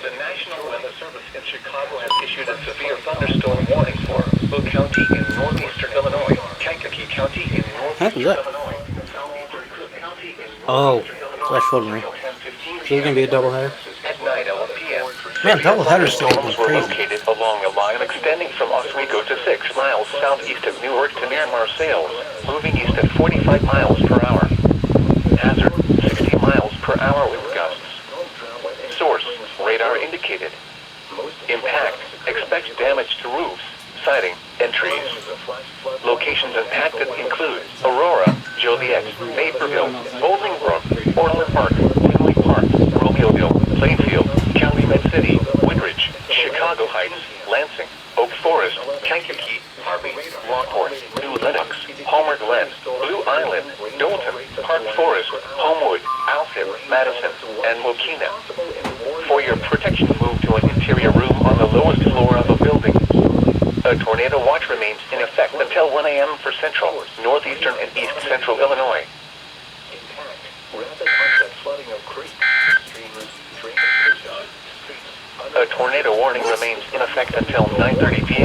The National Weather Service in Chicago has issued a severe thunderstorm warning for Will County in northeastern Illinois, Kankakee County in northeastern Illinois, southeastern Cook County in northeastern Illinois. Flash forward me. So there's gonna be a doubleheader. At 9:11 p.m. Man, doubleheaders still Storms were crazy. located along a line extending from Oswego to 6 miles southeast of Newark to near Marseilles, moving east at 45 miles per hour. Hazard, 60 miles per hour with gusts. Source, radar indicated. Impact, expect damage to roofs, siding, and trees. Locations impacted include Aurora, Joliet, Naperville, Bolingbrook, Orland Park, Tinley Park, Romeoville, Plainfield, Calumet City, Woodridge, Chicago Heights, Lansing, Oak Forest, Kankakee, Harvey, Rockford, New Lenox, Homer Glen, Blue Island, Dalton, Park Forest, Homewood, Alfred, Madison, and Mokina. For your protection, move to an interior room on the lowest floor of a building. A tornado watch remains in effect until 1 a.m. for central, northeastern, and east central Illinois. A tornado warning remains in effect until 9:30 p.m.